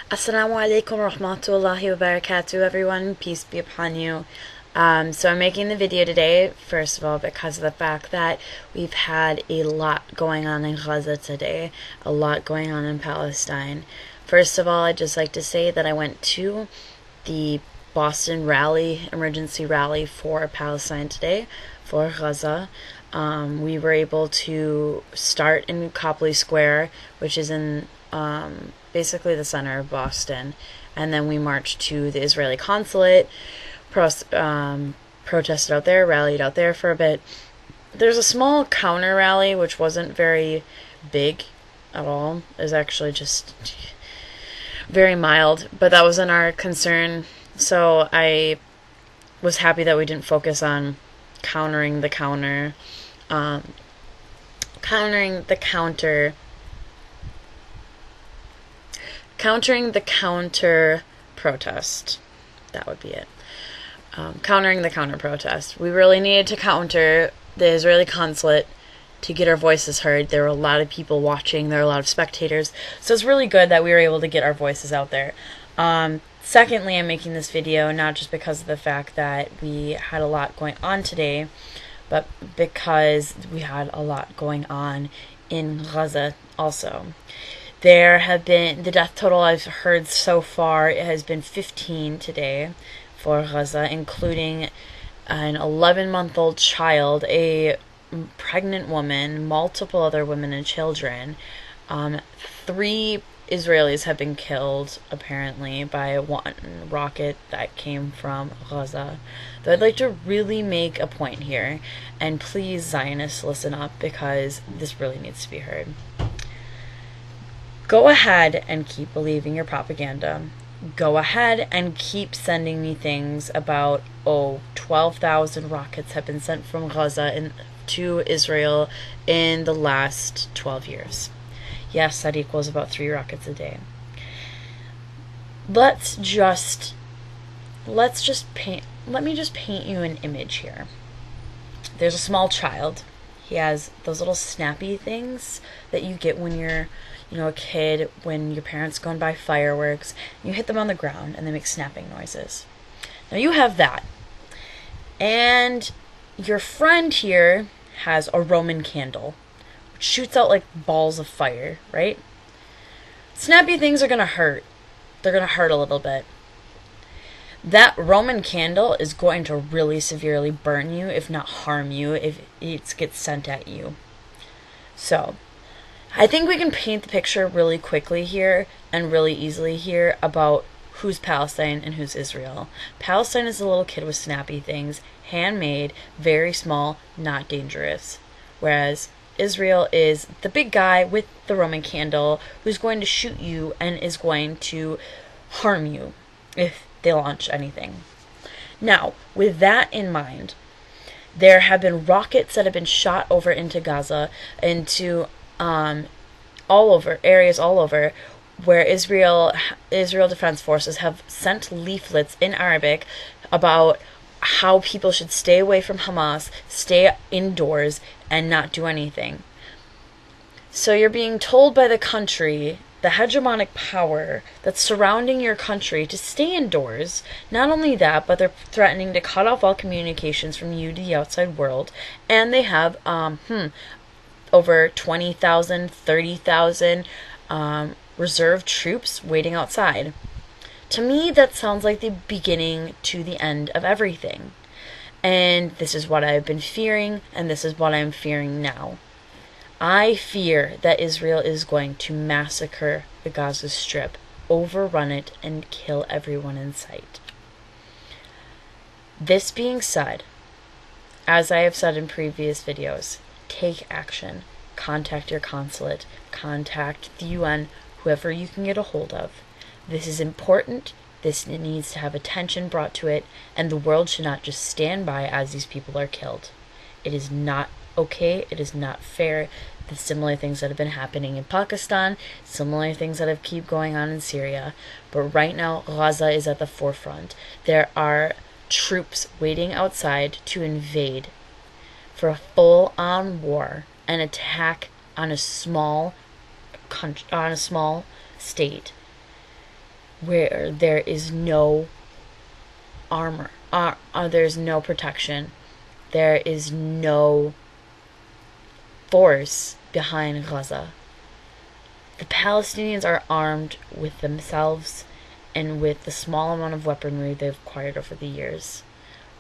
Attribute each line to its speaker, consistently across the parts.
Speaker 1: Assalaamu alaykum rahmatullahi wa barakatuh, everyone. Peace be upon you. So I'm making the video today, first of all, because of the fact that we've had a lot going on in Gaza today, a lot going on in Palestine. First of all, I'd just like to say that I went to the Boston rally, emergency rally for Palestine today, for Gaza. We were able to start in Copley Square, which is in basically the center of Boston, and then we marched to the Israeli consulate, protested out there, rallied out there for a bit. There's a small counter rally, which wasn't very big at all. It was actually just very mild, but that wasn't our concern. So I was happy that we didn't focus on countering the counter protest. That would be it. Countering the counter protest. We really needed to counter the Israeli consulate to get our voices heard. There were a lot of people watching. There were a lot of spectators. So it's really good that we were able to get our voices out there. Secondly, I'm making this video not just because of the fact that we had a lot going on today, but because we had a lot going on in Gaza also. There have been, the death total I've heard so far has been 15 today for Gaza, including an 11-month-old child, a pregnant woman, multiple other women and children. 3 Israelis have been killed, apparently, by one rocket that came from Gaza. Though I'd like to really make a point here, and please, Zionists, listen up, because this really needs to be heard. Go ahead and keep believing your propaganda. Go ahead and keep sending me things about, 12,000 rockets have been sent from Gaza to Israel in the last 12 years. Yes, that equals about 3 rockets a day. Let me just paint you an image here. There's a small child. He has those little snappy things that you get when you're, a kid, when your parents go and buy fireworks. You hit them on the ground and they make snapping noises. Now you have that. And your friend here has a Roman candle, which shoots out like balls of fire, right? Snappy things are going to hurt. They're going to hurt a little bit. That Roman candle is going to really severely burn you, if not harm you, if it gets sent at you. So, I think we can paint the picture really quickly here and really easily here about who's Palestine and who's Israel. Palestine is a little kid with snappy things, handmade, very small, not dangerous. Whereas Israel is the big guy with the Roman candle who's going to shoot you and is going to harm you if they launch anything. Now, with that in mind, there have been rockets that have been shot over into Gaza, into areas all over, where Israel Defense Forces have sent leaflets in Arabic about how people should stay away from Hamas, stay indoors, and not do anything. So you're being told by the country, the hegemonic power that's surrounding your country, to stay indoors. Not only that, but they're threatening to cut off all communications from you to the outside world. And they have over 20,000, 30,000 reserve troops waiting outside. To me, that sounds like the beginning to the end of everything. And this is what I've been fearing, and this is what I'm fearing now. I fear that Israel is going to massacre the Gaza Strip, overrun it, and kill everyone in sight. This being said, as I have said in previous videos, take action. Contact your consulate. Contact the UN, whoever you can get a hold of. This is important. This needs to have attention brought to it, and the world should not just stand by as these people are killed. It is not okay. It is not fair. The similar things that have been happening in Pakistan, similar things that have keep going on in Syria. But right now, Gaza is at the forefront. There are troops waiting outside to invade for a full-on war, an attack on a small state. where there is no armor, there's no protection, there is no force behind Gaza. The Palestinians are armed with themselves and with the small amount of weaponry they've acquired over the years,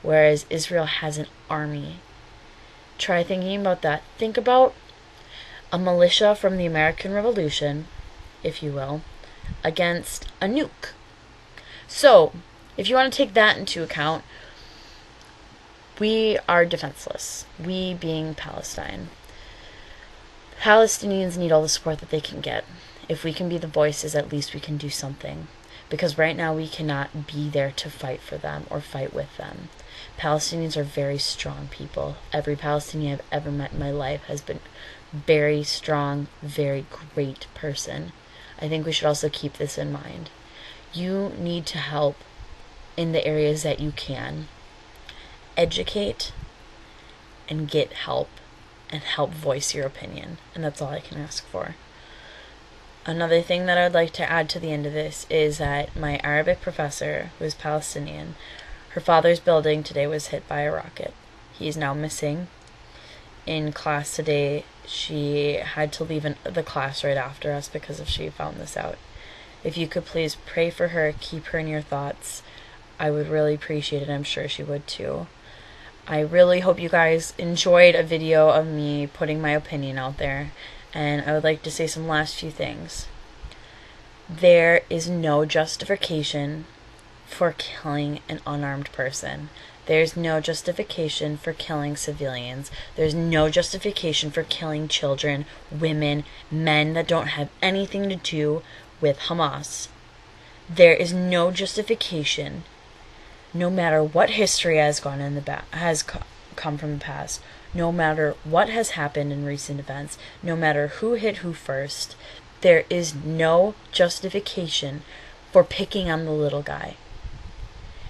Speaker 1: whereas Israel has an army. Try thinking about that. Think about a militia from the American Revolution, if you will, against a nuke. So, if you want to take that into account, we are defenseless. We being Palestine. Palestinians need all the support that they can get. If we can be the voices, at least we can do something. Because right now we cannot be there to fight for them or fight with them. Palestinians are very strong people. Every Palestinian I've ever met in my life has been very strong, very great person. I think we should also keep this in mind. You need to help in the areas that you can. Educate and get help. And help voice your opinion. And that's all I can ask for. Another thing that I would like to add to the end of this is that my Arabic professor, who is Palestinian, her father's building today was hit by a rocket. He is now missing. In class today, she had to leave the class right after us because she found this out. If you could please pray for her, keep her in your thoughts, I would really appreciate it. I'm sure she would too. I really hope you guys enjoyed a video of me putting my opinion out there, and I would like to say some last few things. There is no justification for killing an unarmed person. There's no justification for killing civilians. There's no justification for killing children, women, men that don't have anything to do with Hamas. There is no justification. No matter what history has gone in has come from the past, no matter what has happened in recent events, no matter who hit who first, there is no justification for picking on the little guy.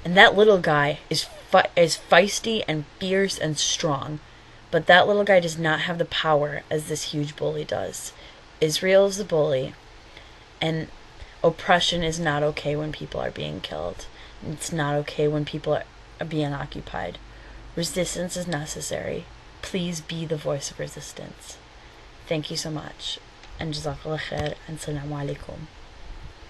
Speaker 1: And that little guy is feisty and fierce and strong, but that little guy does not have the power as this huge bully does. Israel is the bully, and oppression is not okay when people are being killed. It's not okay when people are being occupied. Resistance is necessary. Please be the voice of resistance. Thank you so much. And Jazakallah khair and Assalamu alaykum.